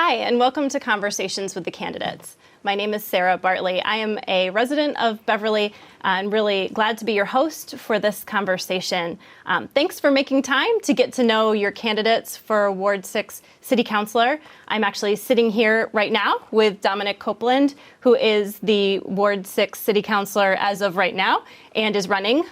Hi, and welcome to Conversations with the Candidates. My name is Sarah Bartley. I am a resident of Beverly and really glad to be your host for this conversation. Thanks for making time to get to know your candidates for Ward 6 City Councilor. I'm actually sitting here right now with Dominic Copeland, who is the Ward 6 City Councilor as of right now and is running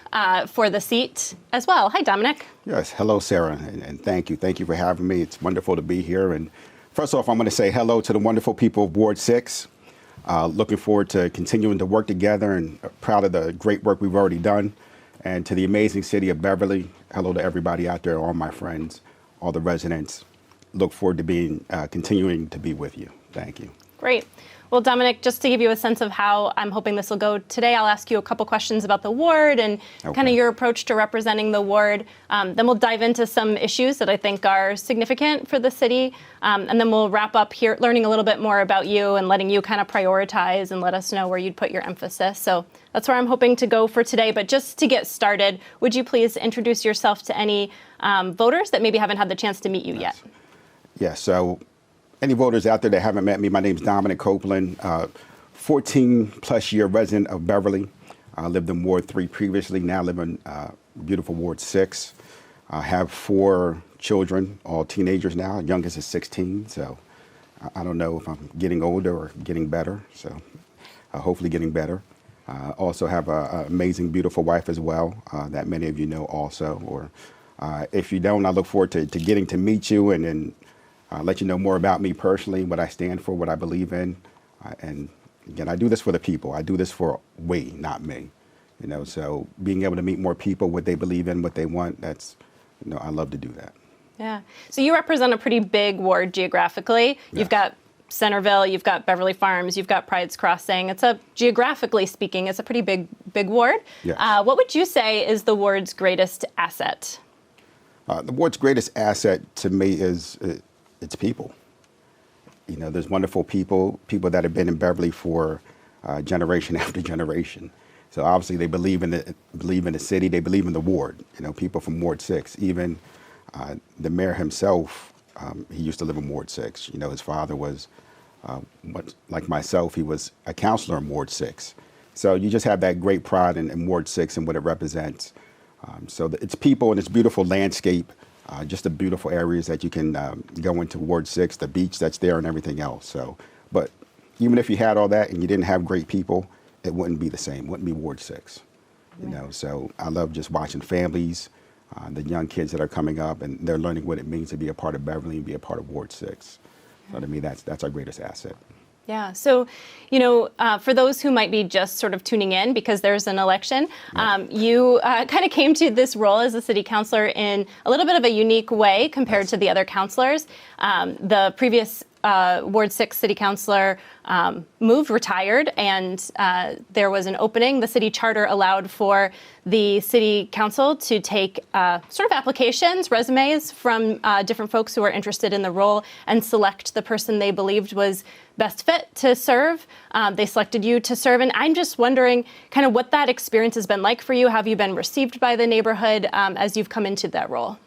for the seat as well. Hi, Dominic. Yes, hello, Sarah, and thank you. Thank you for having me. It's wonderful to be here. And first off, I'm going to say hello to the wonderful people of Ward 6. Looking forward to continuing to work together and proud of the great work we've already done. And to the amazing city of Beverly, hello to everybody out there, all my friends, all the residents. Look forward to continuing to be with you. Thank you. Great. Well, Dominic, just to give you a sense of how I'm hoping this will go today, I'll ask you a couple questions about the ward and kind of your approach to representing the ward. Then we'll dive into some issues that I think are significant for the city. And then we'll wrap up here learning a little bit more about you and letting you kind of prioritize and let us know where you'd put your emphasis. So that's where I'm hoping to go for today. But just to get started, would you please introduce yourself to any voters that maybe haven't had the chance to meet you yet? Yes, so any voters out there that haven't met me, my name is Dominic Copeland, 14-plus year resident of Beverly. I lived in Ward 3 previously, now live in beautiful Ward 6. I have 4 children, all teenagers now. Youngest is 16, so I don't know if I'm getting older or getting better, so hopefully getting better. Also have an amazing, beautiful wife as well that many of you know also. Or if you don't, I look forward to getting to meet you and then let you know more about me personally, what I stand for, what I believe in. And again, I do this for the people. I do this for we, not me. You know, so being able to meet more people, what they believe in, what they want, that's, you know, I love to do that. Yeah. So you represent a pretty big ward geographically. Yes. You've got Centerville, you've got Beverly Farms, you've got Pride's Crossing. Geographically speaking, it's a pretty big ward. Yes. What would you say is the ward's greatest asset? The ward's greatest asset to me is it's people. You know, there's wonderful people that have been in Beverly for generation after generation. So obviously they believe in the city, they believe in the ward. You know, people from Ward 6, even the mayor himself, he used to live in Ward 6. You know, his father was, like myself, he was a councilor in Ward 6. So you just have that great pride in Ward 6 and what it represents. So it's people and it's beautiful landscape. Just the beautiful areas that you can go into Ward 6, the beach that's there and everything else. So, but even if you had all that and you didn't have great people, it wouldn't be the same. It wouldn't be Ward 6, you know. So I love just watching families, the young kids that are coming up and they're learning what it means to be a part of Beverly and be a part of Ward 6. So to me, that's our greatest asset. Yeah. So, you know, for those who might be just sort of tuning in because there's an election, you kind of came to this role as a city councilor in a little bit of a unique way compared to the other councilors. The previous Ward 6 city councilor retired, and there was an opening. The city charter allowed for the city council to take sort of applications, resumes from different folks who are interested in the role and select the person they believed was best fit to serve. They selected you to serve, and I'm just wondering kind of what that experience has been like for you. How have you been received by the neighborhood as you've come into that role?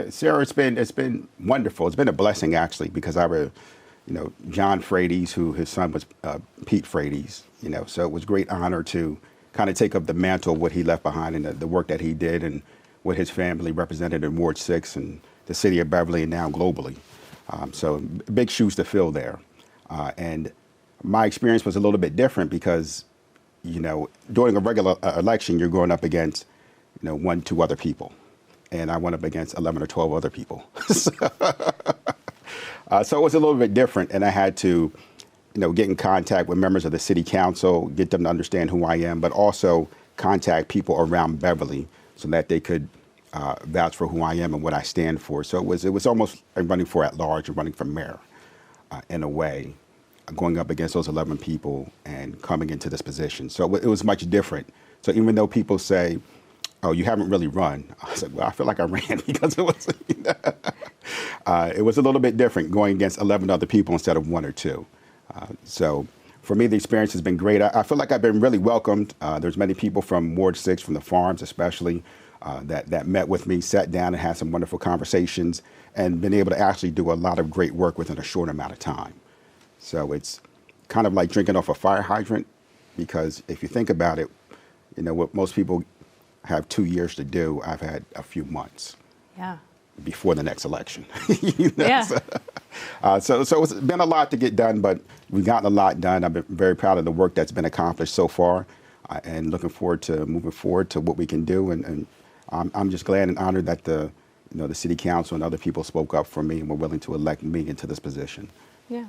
Sarah, it's been wonderful. It's been a blessing, actually, because John Frady's, who his son was Pete Frady's, you know, so it was a great honor to kind of take up the mantle of what he left behind and the work that he did and what his family represented in Ward 6 and the city of Beverly and now globally. So big shoes to fill there. And my experience was a little bit different because, you know, during a regular election, you're going up against, 1, 2 other people. And I went up against 11 or 12 other people. So it was a little bit different. And I had to, get in contact with members of the city council, get them to understand who I am, but also contact people around Beverly so that they could vouch for who I am and what I stand for. So it was almost like running for at-large and running for mayor in a way, going up against those 11 people and coming into this position. So it was much different. So even though people say, oh, you haven't really run. I said, well, I feel like I ran because it was a little bit different going against 11 other people instead of 1 or 2. So for me, the experience has been great. I feel like I've been really welcomed. There's many people from Ward 6, from the farms especially, that met with me, sat down and had some wonderful conversations, and been able to actually do a lot of great work within a short amount of time. So it's kind of like drinking off a fire hydrant, because if you think about it, what most people have 2 years to do, I've had a few months. Yeah. Before the next election. Yeah. So it's been a lot to get done, but we've gotten a lot done. I've been very proud of the work that's been accomplished so far, and looking forward to moving forward to what we can do. And I'm just glad and honored that the city council and other people spoke up for me and were willing to elect me into this position. Yeah.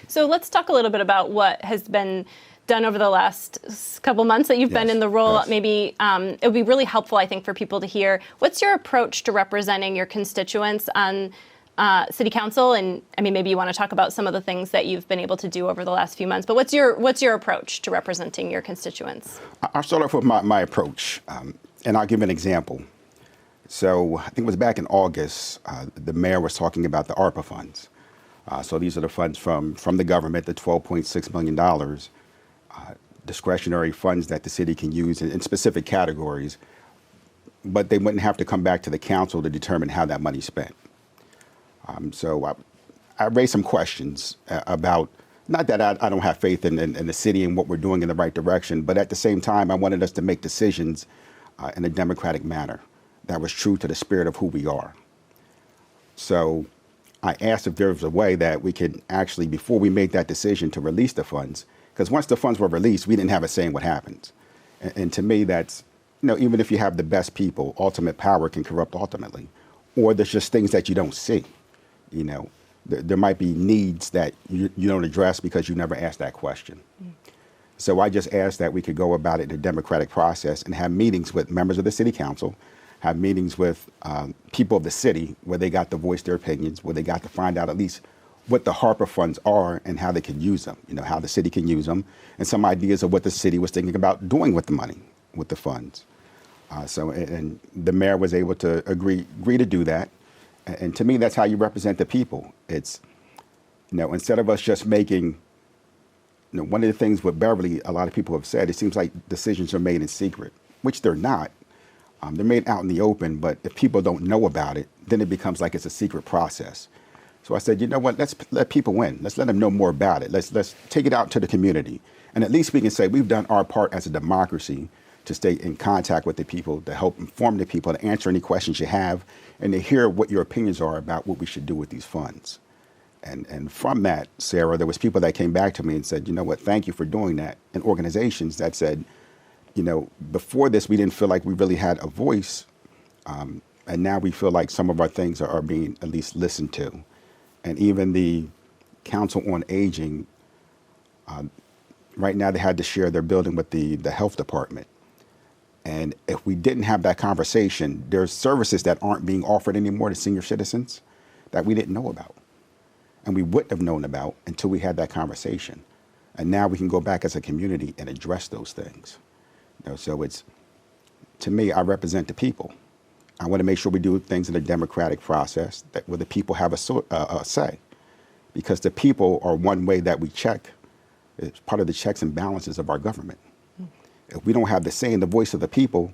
So let's talk a little bit about what has been done over the last couple months that you've been in the role. Yes. Maybe it would be really helpful, I think, for people to hear. What's your approach to representing your constituents on city council? And I mean, maybe you want to talk about some of the things that you've been able to do over the last few months. But what's your approach to representing your constituents? I'll start off with my approach, and I'll give an example. So I think it was back in August, the mayor was talking about the ARPA funds. So these are the funds from the government, the $12.6 million. Discretionary funds that the city can use in specific categories, but they wouldn't have to come back to the council to determine how that money's spent. So I raised some questions about, not that I don't have faith in the city and what we're doing in the right direction, but at the same time, I wanted us to make decisions in a democratic manner that was true to the spirit of who we are. So I asked if there was a way that we could actually, before we make that decision to release the funds, because once the funds were released, we didn't have a say in what happens. And to me, that's, even if you have the best people, ultimate power can corrupt ultimately. Or there's just things that you don't see. There might be needs that you don't address because you never asked that question. So I just asked that we could go about it in a democratic process and have meetings with members of the city council, have meetings with people of the city where they got to voice their opinions, where they got to find out at least what the HARPA funds are and how they can use them, how the city can use them, and some ideas of what the city was thinking about doing with the money, with the funds. And the mayor was able to agree to do that. And to me, that's how you represent the people. It's, instead of us just making, one of the things with Beverly, a lot of people have said, it seems like decisions are made in secret, which they're not. They're made out in the open, but if people don't know about it, then it becomes like it's a secret process. So I said, you know what, let's let people in. Let's let them know more about it. Let's take it out to the community. And at least we can say we've done our part as a democracy to stay in contact with the people, to help inform the people, to answer any questions you have, and to hear what your opinions are about what we should do with these funds. And from that, Sarah, there was people that came back to me and said, you know what, thank you for doing that. And organizations that said, before this, we didn't feel like we really had a voice. And now we feel like some of our things are being at least listened to. And even the Council on Aging, right now they had to share their building with the health department. And if we didn't have that conversation, there's services that aren't being offered anymore to senior citizens that we didn't know about. And we wouldn't have known about until we had that conversation. And now we can go back as a community and address those things. So it's, to me, I represent the people. I want to make sure we do things in a democratic process where the people have a say, because the people are one way that we check. It's part of the checks and balances of our government. If we don't have the say in the voice of the people,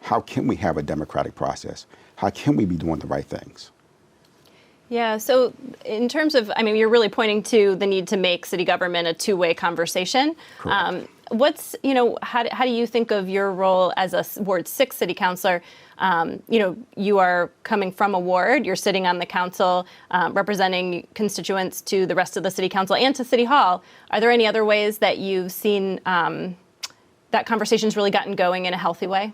how can we have a democratic process? How can we be doing the right things? Yeah, so in terms of, you're really pointing to the need to make city government a two-way conversation. Correct. How do you think of your role as a Ward 6 city councilor? You are coming from a ward, you're sitting on the council, representing constituents to the rest of the city council and to City Hall. Are there any other ways that you've seen that conversation's really gotten going in a healthy way?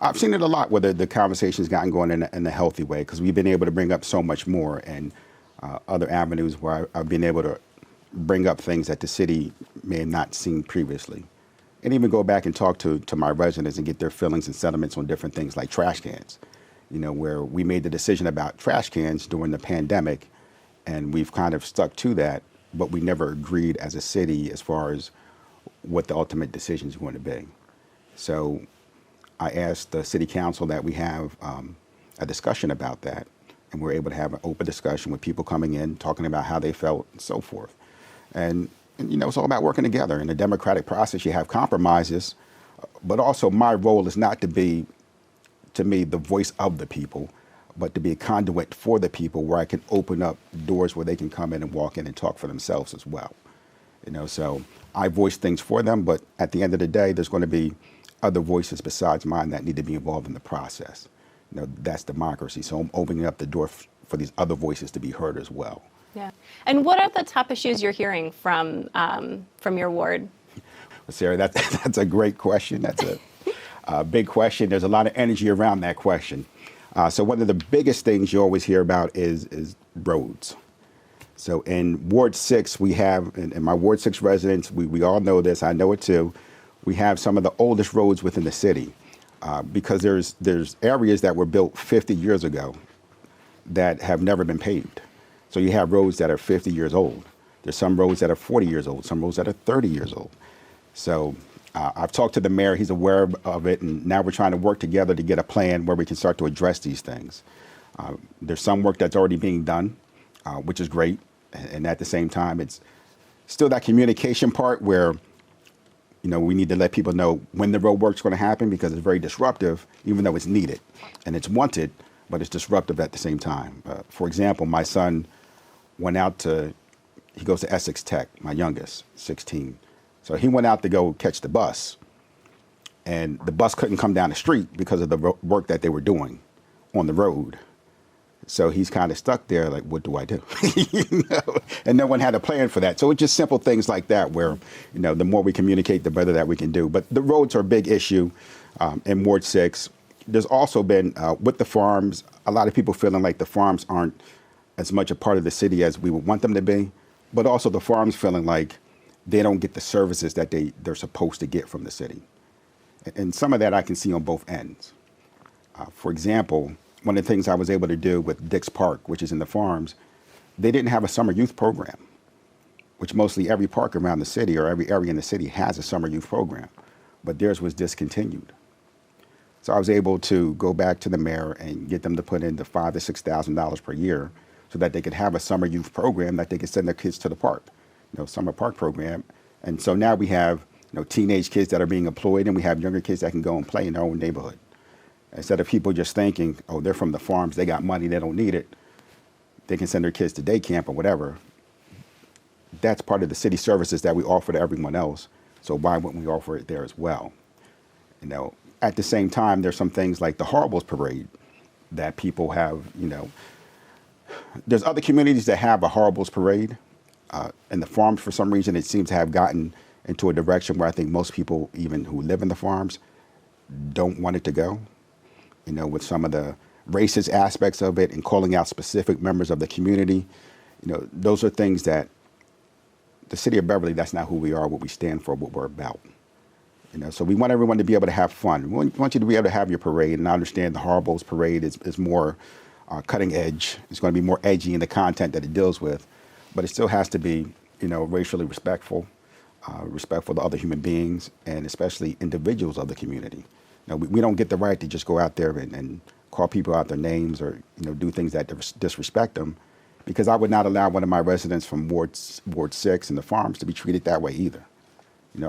I've seen it a lot where the conversation's gotten going in a healthy way, because we've been able to bring up so much more, and other avenues where I've been able to bring up things that the city may have not seen previously. And even go back and talk to my residents and get their feelings and sentiments on different things like trash cans, where we made the decision about trash cans during the pandemic, and we've kind of stuck to that, but we never agreed as a city as far as what the ultimate decision is going to be. So I asked the city council that we have a discussion about that, and we're able to have an open discussion with people coming in, talking about how they felt and so forth. And it's all about working together. In a democratic process, you have compromises, but also my role is not to be to me, the voice of the people, but to be a conduit for the people where I can open up doors where they can come in and walk in and talk for themselves as well. So I voice things for them, but at the end of the day, there's going to be other voices besides mine that need to be involved in the process. That's democracy. So I'm opening up the door for these other voices to be heard as well. Yeah. And what are the top issues you're hearing from your ward? Sarah, that's a great question. That's a big question. There's a lot of energy around that question. So one of the biggest things you always hear about is roads. So in Ward 6, we have, and my Ward 6 residents, we all know this, I know it too, we have some of the oldest roads within the city because there's areas that were built 50 years ago that have never been paved. So you have roads that are 50 years old. There's some roads that are 40 years old, some roads that are 30 years old. So I've talked to the mayor, he's aware of it, and now we're trying to work together to get a plan where we can start to address these things. There's some work that's already being done, which is great. And at the same time, it's still that communication part where, we need to let people know when the road work's going to happen because it's very disruptive, even though it's needed and it's wanted, but it's disruptive at the same time. For example, my son went out he goes to Essex Tech, my youngest, 16. So he went out to go catch the bus, and the bus couldn't come down the street because of the work that they were doing on the road. So he's kind of stuck there, like, what do I do? And no one had a plan for that. So it's just simple things like that where, the more we communicate, the better that we can do. But the roads are a big issue in Ward 6. There's also been, with the farms, a lot of people feeling like the farms aren't as much a part of the city as we would want them to be, but also the farms feeling like they don't get the services that they're supposed to get from the city. And some of that I can see on both ends. For example, one of the things I was able to do with Dix Park, which is in the farms, they didn't have a summer youth program, which mostly every park around the city or every area in the city has a summer youth program, but theirs was discontinued. So I was able to go back to the mayor and get them to put in the $5,000 to $6,000 per year so that they could have a summer youth program that they could send their kids to the park, summer park program. And so now we have, teenage kids that are being employed, and we have younger kids that can go and play in their own neighborhood. Instead of people just thinking, oh, they're from the farms, they got money, they don't need it, they can send their kids to day camp or whatever. That's part of the city services that we offer to everyone else. So why wouldn't we offer it there as well? At the same time, there's some things like the Horribles Parade that people have, there's other communities that have a Horribles Parade. And the farms, for some reason, it seems to have gotten into a direction where I think most people, even who live in the farms, don't want it to go. With some of the racist aspects of it and calling out specific members of the community, those are things that the city of Beverly, that's not who we are, what we stand for, what we're about. So we want everyone to be able to have fun. We want you to be able to have your parade, and I understand the Horribles Parade is more cutting edge. It's going to be more edgy in the content that it deals with, but it still has to be, racially respectful, respectful to other human beings, and especially individuals of the community. We don't get the right to just go out there and call people out their names or do things that disrespect them, because I would not allow one of my residents from Ward 6 and the farms to be treated that way either.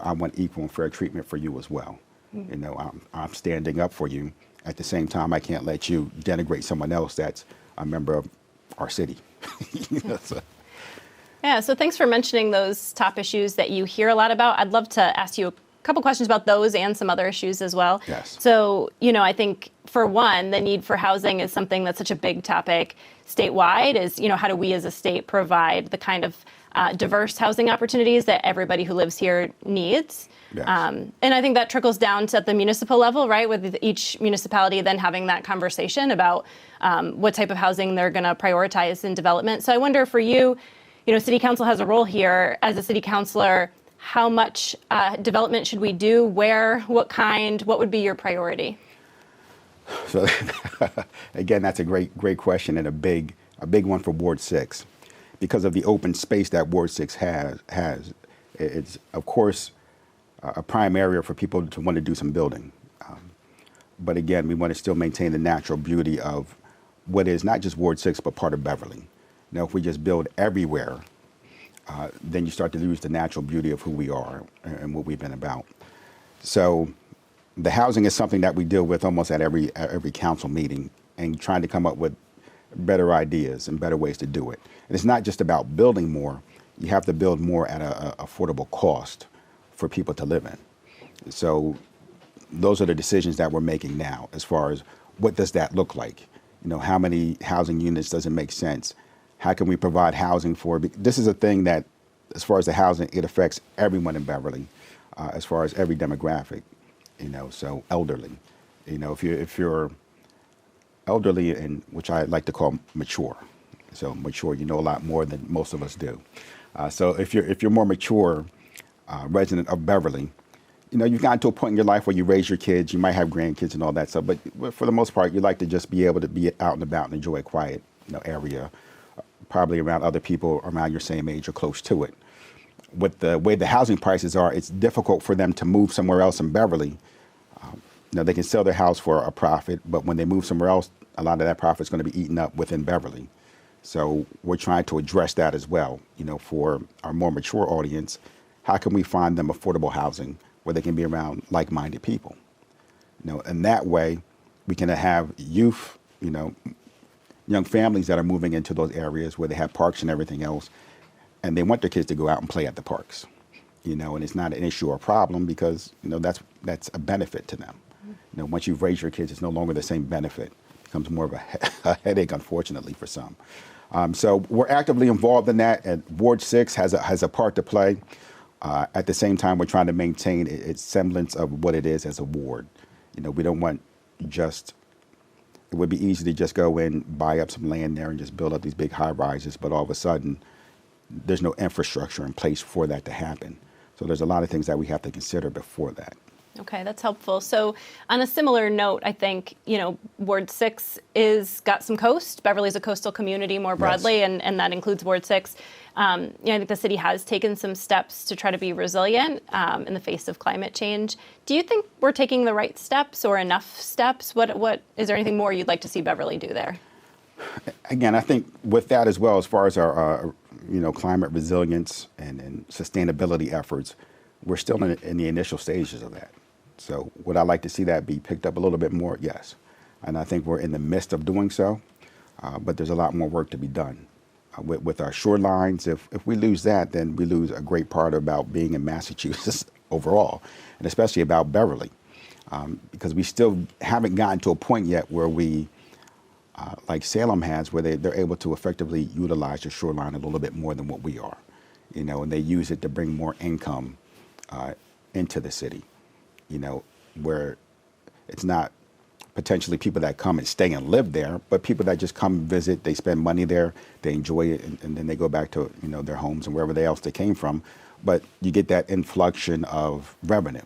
I want equal and fair treatment for you as well. I'm standing up for you. At the same time, I can't let you denigrate someone else that's a member of our city. Yeah, so thanks for mentioning those top issues that you hear a lot about. I'd love to ask you a couple questions about those and some other issues as well. Yes. So, I think for one, the need for housing is something that's such a big topic statewide is, how do we as a state provide the kind of diverse housing opportunities that everybody who lives here needs. Yes. And I think that trickles down to the municipal level, right? With each municipality then having that conversation about what type of housing they're going to prioritize in development. So I wonder for you, city council has a role here as a city councilor. How much development should we do? Where? What kind? What would be your priority? So again, that's a great question and a big one for Ward 6. Because of the open space that Ward 6 has, it's, of course, a prime area for people to want to do some building. But again, we want to still maintain the natural beauty of what is not just Ward 6, but part of Beverly. If we just build everywhere, then you start to lose the natural beauty of who we are and what we've been about. So the housing is something that we deal with almost at every council meeting, and trying to come up with better ideas and better ways to do it. And it's not just about building more. You have to build more at a affordable cost for people to live in. So those are the decisions that we're making now as far as what does that look like? How many housing units does it make sense? How can we provide housing for? This is a thing that, as far as the housing, it affects everyone in Beverly, as far as every demographic. So elderly. If you're elderly, and which I like to call mature. So mature, you know a lot more than most of us do. So if you're more mature resident of Beverly, you've gotten to a point in your life where you raise your kids, you might have grandkids and all that stuff, but for the most part, you like to just be able to be out and about and enjoy a quiet, area, probably around other people around your same age or close to it. With the way the housing prices are, it's difficult for them to move somewhere else in Beverly. They can sell their house for a profit, but when they move somewhere else, a lot of that profit is going to be eaten up within Beverly. So we're trying to address that as well. For our more mature audience, how can we find them affordable housing where they can be around like-minded people? And that way we can have youth, young families that are moving into those areas where they have parks and everything else, and they want their kids to go out and play at the parks, and it's not an issue or problem because, that's a benefit to them. Once you've raised your kids, it's no longer the same benefit. It becomes more of a headache, unfortunately, for some. So we're actively involved in that, and Ward 6 has a part to play. At the same time, we're trying to maintain its semblance of what it is as a ward. We don't want it would be easy to just go in, buy up some land there and just build up these big high rises, but all of a sudden, there's no infrastructure in place for that to happen. So there's a lot of things that we have to consider before that. Okay, that's helpful. So on a similar note, I think, Ward 6 is got some coast. Beverly's a coastal community more broadly, yes. and that includes Ward 6. I think the city has taken some steps to try to be resilient in the face of climate change. Do you think we're taking the right steps or enough steps? What is there anything more you'd like to see Beverly do there? Again, I think with that as well, as far as our climate resilience and sustainability efforts, we're still in the initial stages of that. So would I like to see that be picked up a little bit more? Yes. And I think we're in the midst of doing so, but there's a lot more work to be done. With our shorelines, if we lose that, then we lose a great part about being in Massachusetts overall, and especially about Beverly, because we still haven't gotten to a point yet where we, like Salem has, where they're able to effectively utilize the shoreline a little bit more than what we are, and they use it to bring more income into the city, where it's not potentially people that come and stay and live there, but people that just come visit, they spend money there, they enjoy it, and then they go back to their homes and wherever else they came from. But you get that influxion of revenue,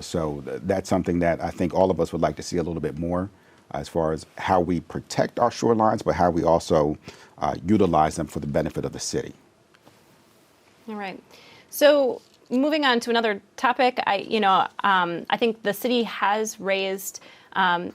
so that's something that I think all of us would like to see a little bit more as far as how we protect our shorelines, but how we also utilize them for the benefit of the city. All right. So moving on to another topic, I think the city has raised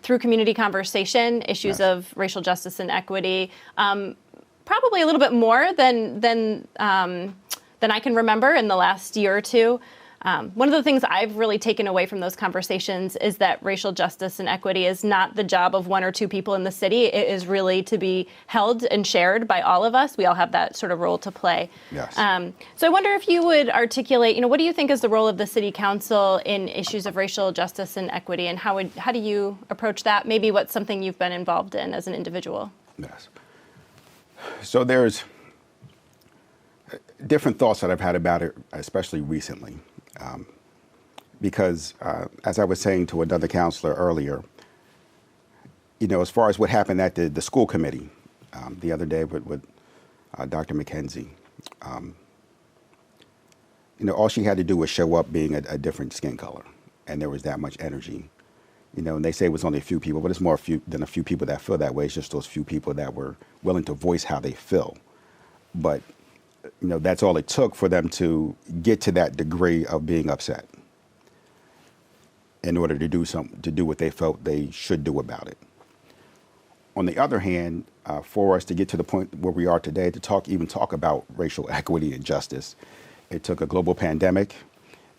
through community conversation issues Yes. of racial justice and equity, probably a little bit more than I can remember in the last year or two. One of the things I've really taken away from those conversations is that racial justice and equity is not the job of one or two people in the city. It is really to be held and shared by all of us. We all have that sort of role to play. Yes. So I wonder if you would articulate, what do you think is the role of the city council in issues of racial justice and equity, and how do you approach that? Maybe what's something you've been involved in as an individual? Yes. So there's different thoughts that I've had about it, especially recently. Because as I was saying to another counselor earlier, as far as what happened at the school committee the other day with Dr. McKenzie, all she had to do was show up being a different skin color, and there was that much energy. And they say it was only a few people, but it's more than a few people that feel that way. It's just those few people that were willing to voice how they feel. But that's all it took for them to get to that degree of being upset in order to do what they felt they should do about it. On the other hand, for us to get to the point where we are today to talk about racial equity and justice, it took a global pandemic.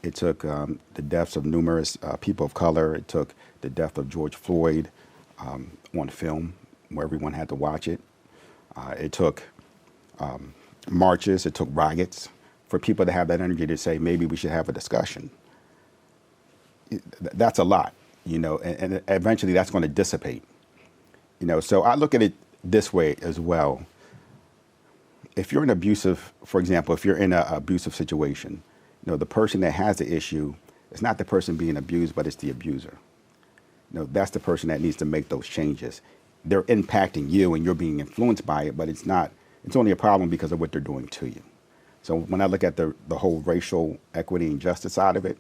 It took the deaths of numerous people of color. It took the death of George Floyd on film, where everyone had to watch it. It took marches. It took riots for people to have that energy to say, maybe we should have a discussion. That's a lot, and eventually that's going to dissipate. So I look at it this way as well. If you're for example, if you're in an abusive situation, the person that has the issue is not the person being abused, but it's the abuser. That's the person that needs to make those changes. They're impacting you and you're being influenced by it, but it's only a problem because of what they're doing to you. So when I look at the whole racial equity and justice side of it,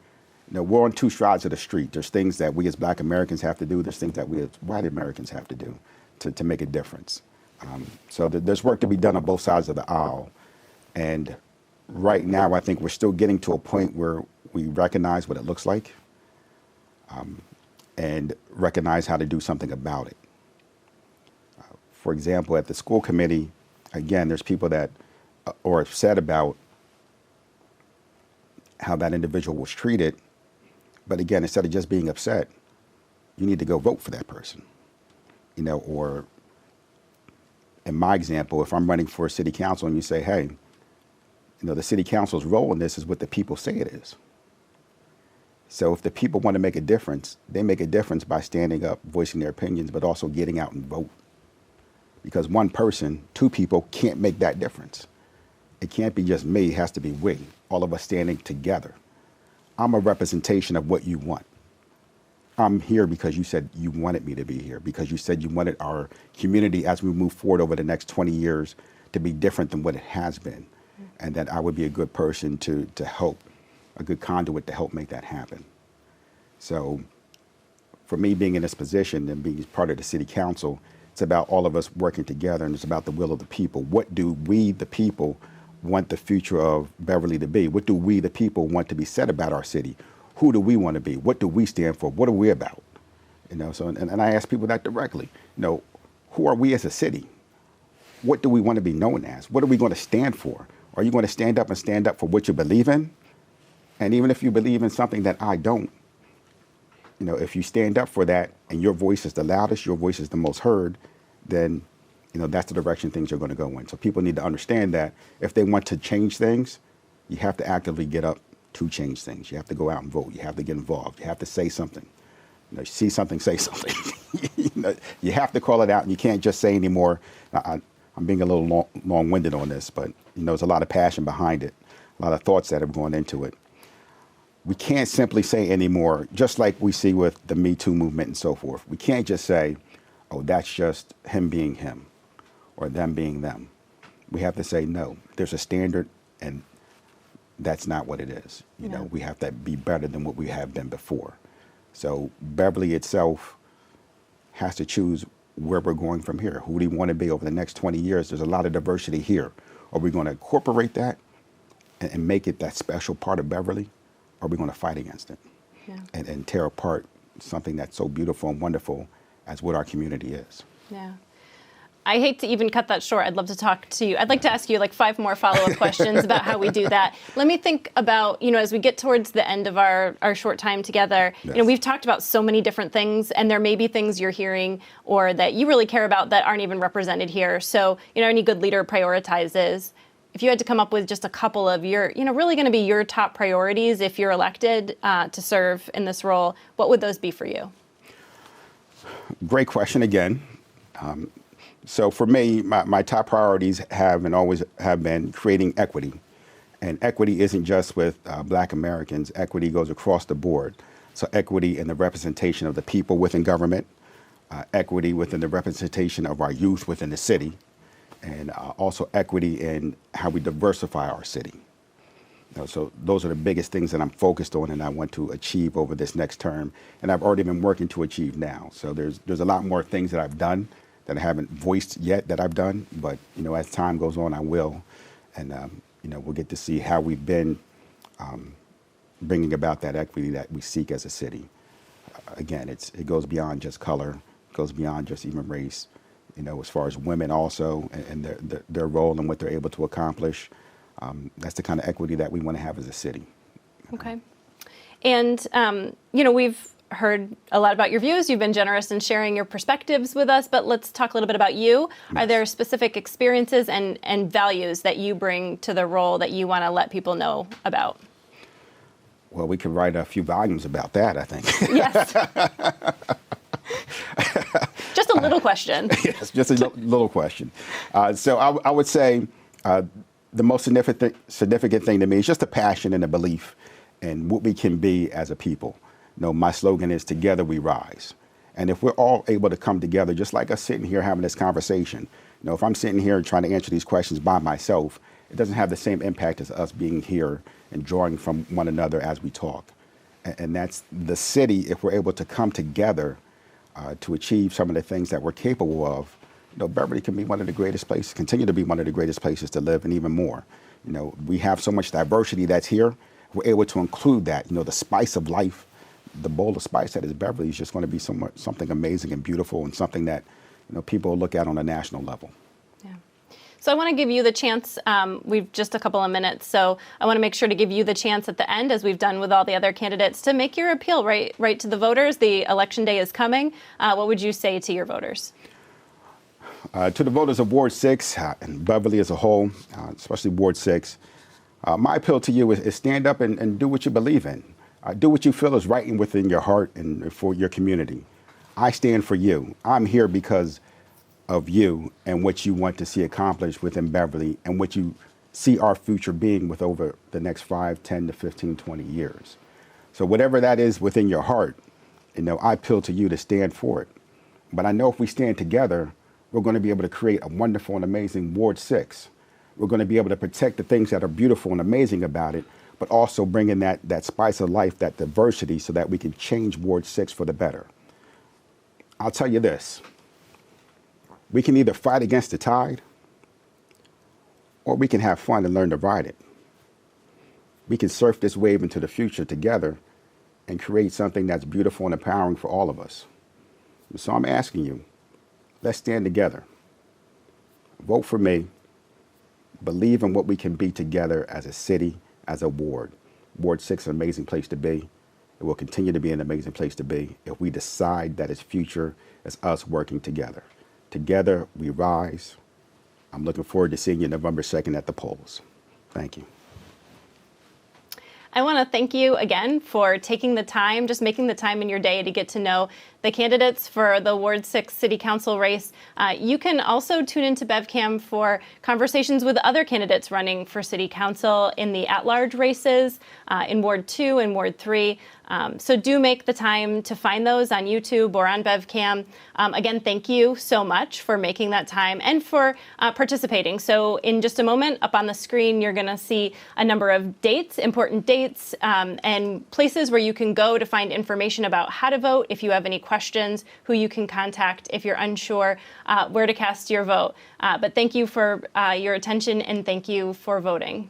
we're on two sides of the street. There's things that we as Black Americans have to do. There's things that we as white Americans have to do to make a difference. So there's work to be done on both sides of the aisle. And right now, I think we're still getting to a point where we recognize what it looks like and recognize how to do something about it. For example, at the school committee, again, there's people that are upset about how that individual was treated. But again, instead of just being upset, you need to go vote for that person. Or in my example, if I'm running for city council and you say, hey, the city council's role in this is what the people say it is. So if the people want to make a difference, they make a difference by standing up, voicing their opinions, but also getting out and vote. Because one person, two people can't make that difference. It can't be just me, it has to be we, all of us standing together. I'm a representation of what you want. I'm here because you said you wanted me to be here, because you said you wanted our community as we move forward over the next 20 years to be different than what it has been. And that I would be a good person to help, a good conduit to help make that happen. So for me being in this position and being part of the city council, it's about all of us working together, and it's about the will of the people. What do we, the people, want the future of Beverly to be? What do we, the people, want to be said about our city? Who do we want to be? What do we stand for? What are we about? So and I ask people that directly. Who are we as a city? What do we want to be known as? What are we going to stand for? Are you going to stand up for what you believe in? And even if you believe in something that I don't, if you stand up for that and your voice is the loudest, your voice is the most heard, then, that's the direction things are going to go in. So people need to understand that if they want to change things, you have to actively get up to change things. You have to go out and vote. You have to get involved. You have to say something. See something, say something. You have to call it out, and you can't just say anymore. I'm being a little long-winded on this, but there's a lot of passion behind it, a lot of thoughts that have gone into it. We can't simply say anymore, just like we see with the Me Too movement and so forth. We can't just say, oh, that's just him being him or them being them. We have to say, no, there's a standard, and that's not what it is. We have to be better than what we have been before. So Beverly itself has to choose where we're going from here. Who do we want to be over the next 20 years? There's a lot of diversity here. Are we going to incorporate that and make it that special part of Beverly? Or are we going to fight against it and tear apart something that's so beautiful and wonderful as what our community is? Yeah. I hate to even cut that short. I'd love to talk to you. I'd like to ask you 5 more follow-up questions about how we do that. Let me think about, as we get towards the end of our short time together, yes. We've talked about so many different things, and there may be things you're hearing or that you really care about that aren't even represented here. So, any good leader prioritizes. If you had to come up with just a couple of your, really going to be your top priorities if you're elected to serve in this role, what would those be for you? Great question again. So for me, my top priorities have and always have been creating equity. And equity isn't just with Black Americans. Equity goes across the board. So equity in the representation of the people within government, equity within the representation of our youth within the city, and also equity in how we diversify our city. So those are the biggest things that I'm focused on and I want to achieve over this next term. And I've already been working to achieve now. So there's a lot more things that I've done that I haven't voiced yet that I've done. But, as time goes on, I will. And, we'll get to see how we've been bringing about that equity that we seek as a city. Again, it goes beyond just color. It goes beyond just even race. As far as women also and their role and what they're able to accomplish. That's the kind of equity that we want to have as a city. Okay. And, we've heard a lot about your views. You've been generous in sharing your perspectives with us, but let's talk a little bit about you. Yes. Are there specific experiences and values that you bring to the role that you want to let people know about? Well, we could write a few volumes about that, I think. Yes. Just a little question. Yes, just a little question. So I would say the most significant thing to me is just a passion and a belief in what we can be as a people. My slogan is "Together we rise." And if we're all able to come together, just like us sitting here having this conversation, if I'm sitting here trying to answer these questions by myself, it doesn't have the same impact as us being here and drawing from one another as we talk. And that's the city, if we're able to come together to achieve some of the things that we're capable of, Beverly can be one of the greatest places, continue to be one of the greatest places to live, and even more. We have so much diversity that's here. We're able to include that, the spice of life, the bowl of spice that is Beverly is just going to be something amazing and beautiful, and something that, people look at on a national level. Yeah. So I want to give you the chance, we've just a couple of minutes, so I want to make sure to give you the chance at the end, as we've done with all the other candidates, to make your appeal right to the voters. The election day is coming. What would you say to your voters? To the voters of Ward 6 and Beverly as a whole, especially Ward 6, my appeal to you is stand up and do what you believe in. Do what you feel is right within your heart and for your community. I stand for you. I'm here because of you and what you want to see accomplished within Beverly and what you see our future being with over the next 5, 10 to 15, 20 years. So whatever that is within your heart, I appeal to you to stand for it. But I know if we stand together, we're going to be able to create a wonderful and amazing Ward 6. We're going to be able to protect the things that are beautiful and amazing about it, but also bring in that spice of life, that diversity, so that we can change Ward 6 for the better. I'll tell you this. We can either fight against the tide, or we can have fun and learn to ride it. We can surf this wave into the future together and create something that's beautiful and empowering for all of us. So I'm asking you, let's stand together. Vote for me. Believe in what we can be together as a city, as a ward. Ward 6 is an amazing place to be. It will continue to be an amazing place to be if we decide that its future is us working together. Together we rise. I'm looking forward to seeing you November 2nd at the polls. Thank you. I want to thank you again for taking the time, just making the time in your day to get to know the candidates for the Ward 6 City Council race. You can also tune into BevCam for conversations with other candidates running for City Council in the at-large races in Ward 2 and Ward 3. So do make the time to find those on YouTube or on BevCam. Again, thank you so much for making that time and for participating. So in just a moment, up on the screen, you're going to see a number of dates, important dates, and places where you can go to find information about how to vote, if you have any questions, who you can contact if you're unsure where to cast your vote. But thank you for your attention, and thank you for voting.